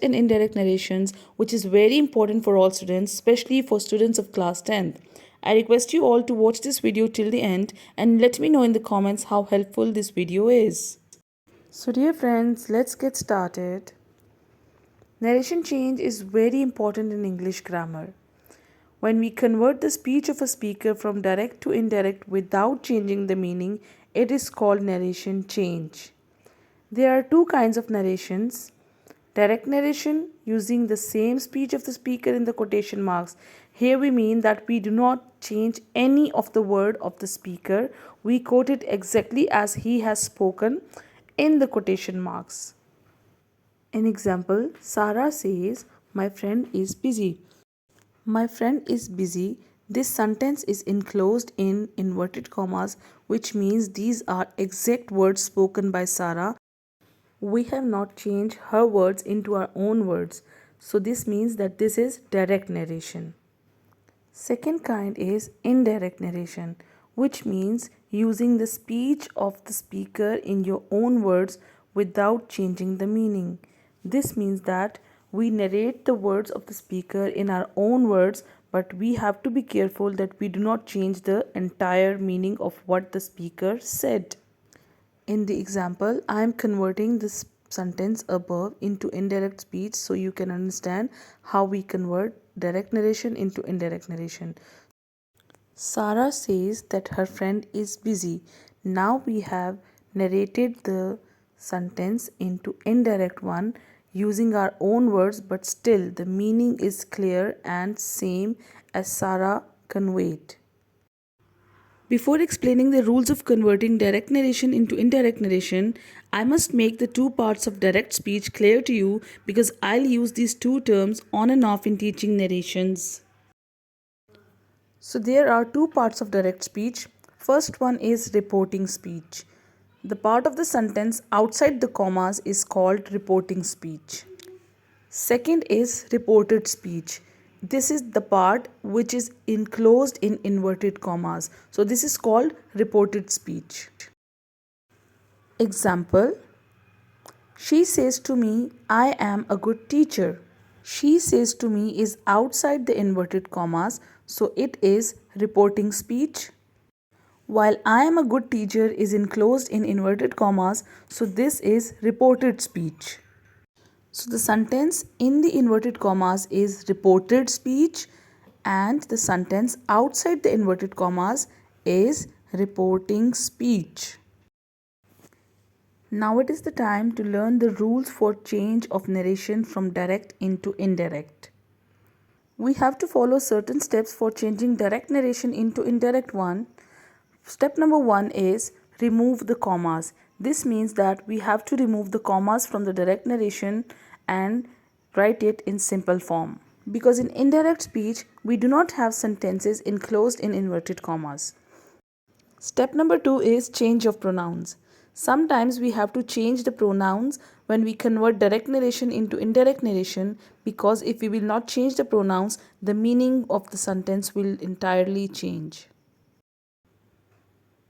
and indirect narrations, which is very important for all students, especially for students of class 10th. I request you all to watch this video till the end and let me know in the comments how helpful this video is. So dear friends, let's get started. Narration change is very important in English grammar. When we convert the speech of a speaker from direct to indirect without changing the meaning, it is called narration change. There are two kinds of narrations. Direct narration, using the same speech of the speaker in the quotation marks. Here we mean that we do not change any of the word of the speaker. We quote it exactly as he has spoken in the quotation marks. An example, Sarah says, "My friend is busy." My friend is busy. This sentence is enclosed in inverted commas, which means these are exact words spoken by Sarah. We have not changed her words into our own words. So this means that this is direct narration. Second kind is indirect narration, which means using the speech of the speaker in your own words without changing the meaning. This means that we narrate the words of the speaker in our own words, but we have to be careful that we do not change the entire meaning of what the speaker said. In the example, I am converting this sentence above into indirect speech so you can understand how we convert direct narration into indirect narration. Sarah says that her friend is busy. Now we have narrated the sentence into indirect one using our own words, but still the meaning is clear and same as Sarah conveyed. Before explaining the rules of converting direct narration into indirect narration, I must make the two parts of direct speech clear to you because I'll use these two terms on and off in teaching narrations. So there are two parts of direct speech. First one is reporting speech. The part of the sentence outside the commas is called reporting speech. Second is reported speech. This is the part which is enclosed in inverted commas. So this is called reported speech. Example, she says to me, "I am a good teacher." She says to me is outside the inverted commas, so it is reporting speech. While "I am a good teacher" is enclosed in inverted commas, so this is reported speech. So the sentence in the inverted commas is reported speech and the sentence outside the inverted commas is reporting speech. Now it is the time to learn the rules for change of narration from direct into indirect. We have to follow certain steps for changing direct narration into indirect one. Step number 1 is remove the commas. This means that we have to remove the commas from the direct narration and write it in simple form. Because in indirect speech, we do not have sentences enclosed in inverted commas. Step number 2 is change of pronouns. Sometimes we have to change the pronouns when we convert direct narration into indirect narration, because if we will not change the pronouns, the meaning of the sentence will entirely change.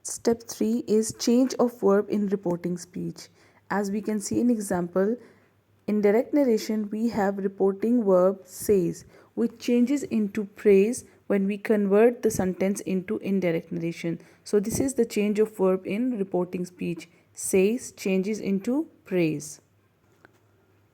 Step 3 is change of verb in reporting speech. As we can see in example, in direct narration we have reporting verb says, which changes into praise when we convert the sentence into indirect narration. So this is the change of verb in reporting speech. Says changes into praise.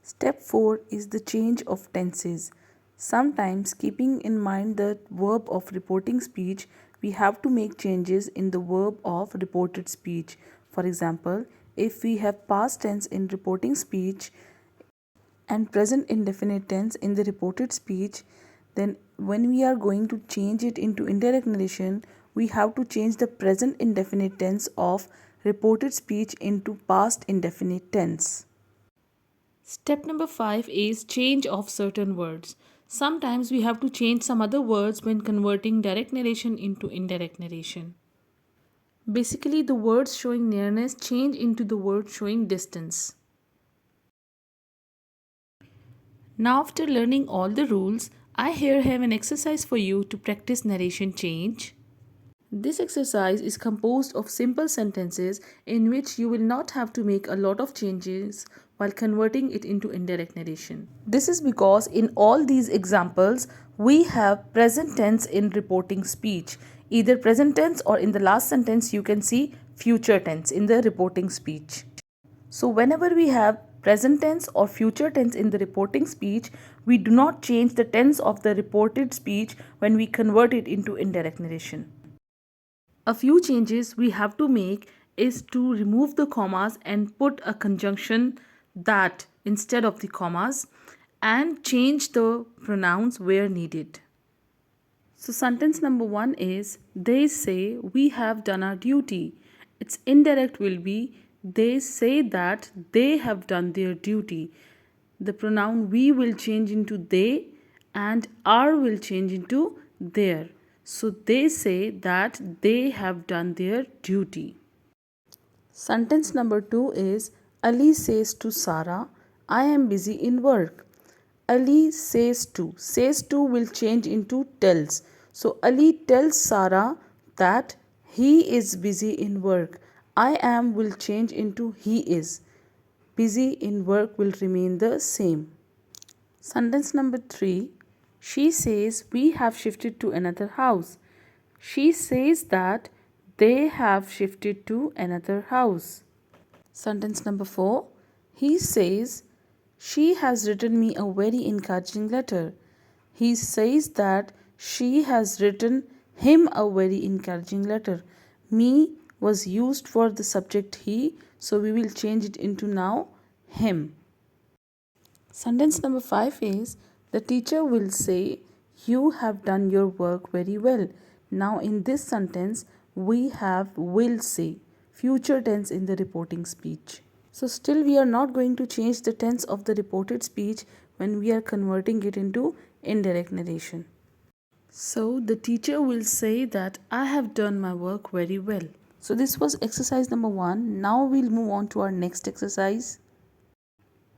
Step 4 is the change of tenses. Sometimes, keeping in mind the verb of reporting speech, we have to make changes in the verb of reported speech. For example, if we have past tense in reporting speech and present indefinite tense in the reported speech, then when we are going to change it into indirect narration, we have to change the present indefinite tense of reported speech into past indefinite tense. Step number 5 is change of certain words. Sometimes we have to change some other words when converting direct narration into indirect narration. Basically, the words showing nearness change into the words showing distance. Now, after learning all the rules, I here have an exercise for you to practice narration change. This exercise is composed of simple sentences in which you will not have to make a lot of changes while converting it into indirect narration. This is because in all these examples, we have present tense in reporting speech. Either present tense or in the last sentence, you can see future tense in the reporting speech. So whenever we have present tense or future tense in the reporting speech, we do not change the tense of the reported speech when we convert it into indirect narration. A few changes we have to make is to remove the commas and put a conjunction that instead of the commas and change the pronouns where needed. So sentence number 1 is they say we have done our duty. Its indirect will be they say that they have done their duty. The pronoun we will change into they and are will change into their. So they say that they have done their duty. Sentence number 2 is Ali says to Sarah, I am busy in work. Ali says to. Says to will change into tells. So Ali tells Sarah that he is busy in work. I am will change into he is. Busy in work will remain the same. Sentence number 3. She says we have shifted to another house. She says that they have shifted to another house. Sentence number 4. He says she has written me a very encouraging letter. He says that she has written him a very encouraging letter. Me was used for the subject he, so we will change it into now him. Sentence number 5 is the teacher will say, you have done your work very well. Now in this sentence, we have will say, future tense in the reporting speech. So still we are not going to change the tense of the reported speech when we are converting it into indirect narration. So the teacher will say that I have done my work very well. So this was exercise number 1. Now we'll move on to our next exercise.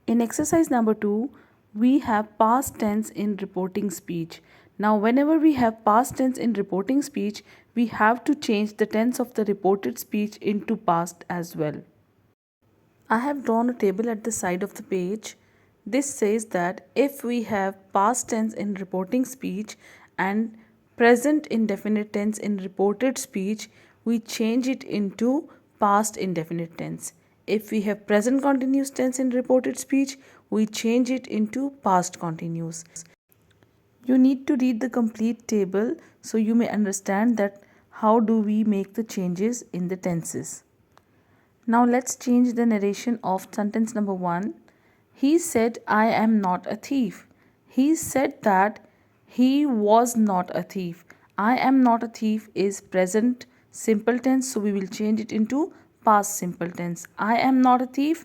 In exercise number 2, we have past tense in reporting speech. Now, whenever we have past tense in reporting speech, we have to change the tense of the reported speech into past as well. I have drawn a table at the side of the page. This says that if we have past tense in reporting speech and present indefinite tense in reported speech, we change it into past indefinite tense. If we have present continuous tense in reported speech, we change it into past continuous. You need to read the complete table so you may understand that how do we make the changes in the tenses. Now let's change the narration of sentence number 1. He said, I am not a thief. He said that he was not a thief. I am not a thief is present simple tense, so we will change it into past simple tense. I am not a thief.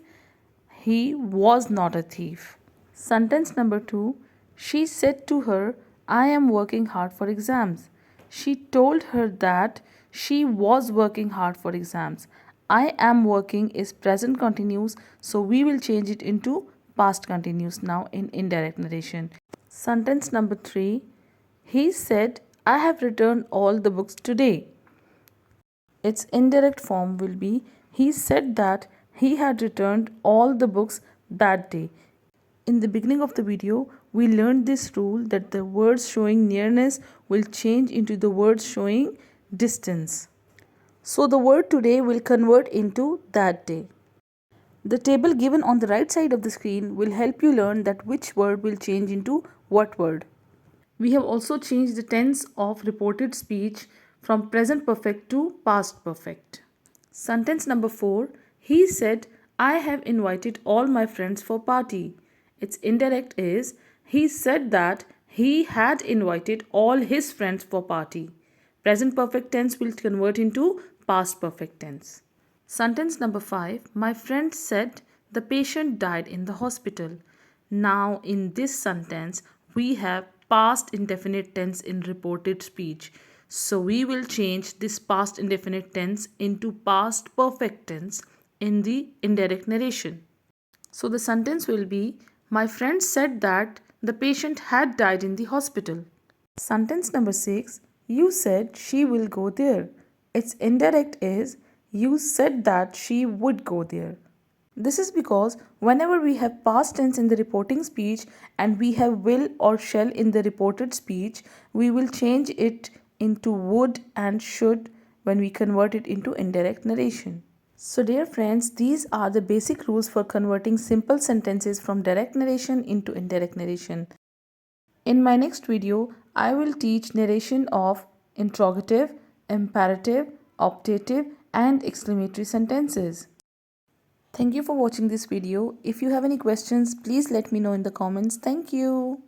He was not a thief. Sentence number 2. She said to her, I am working hard for exams. She told her that she was working hard for exams. I am working is present continuous, so we will change it into past continuous now in indirect narration. Sentence number 3. He said, I have returned all the books today. Its indirect form will be he said that he had returned all the books that day. In the beginning of the video, we learned this rule that the words showing nearness will change into the words showing distance. So the word today will convert into that day. The table given on the right side of the screen will help you learn that which word will change into what word. We have also changed the tense of reported speech from present perfect to past perfect. Sentence number 4. He said, I have invited all my friends for party. Its indirect is, he said that he had invited all his friends for party. Present perfect tense will convert into past perfect tense. Sentence number 5. My friend said the patient died in the hospital. Now in this sentence, we have past indefinite tense in reported speech. So we will change this past indefinite tense into past perfect tense in the indirect narration. So the sentence will be, my friend said that the patient had died in the hospital. Sentence number 6. You said she will go there. Its indirect is you said that she would go there. This is because whenever we have past tense in the reporting speech and we have will or shall in the reported speech, we will change it into would and should when we convert it into indirect narration. So dear friends, these are the basic rules for converting simple sentences from direct narration into indirect narration. In my next video, I will teach narration of interrogative, imperative, optative and exclamatory sentences. Thank you for watching this video. If you have any questions, please let me know in the comments. Thank you.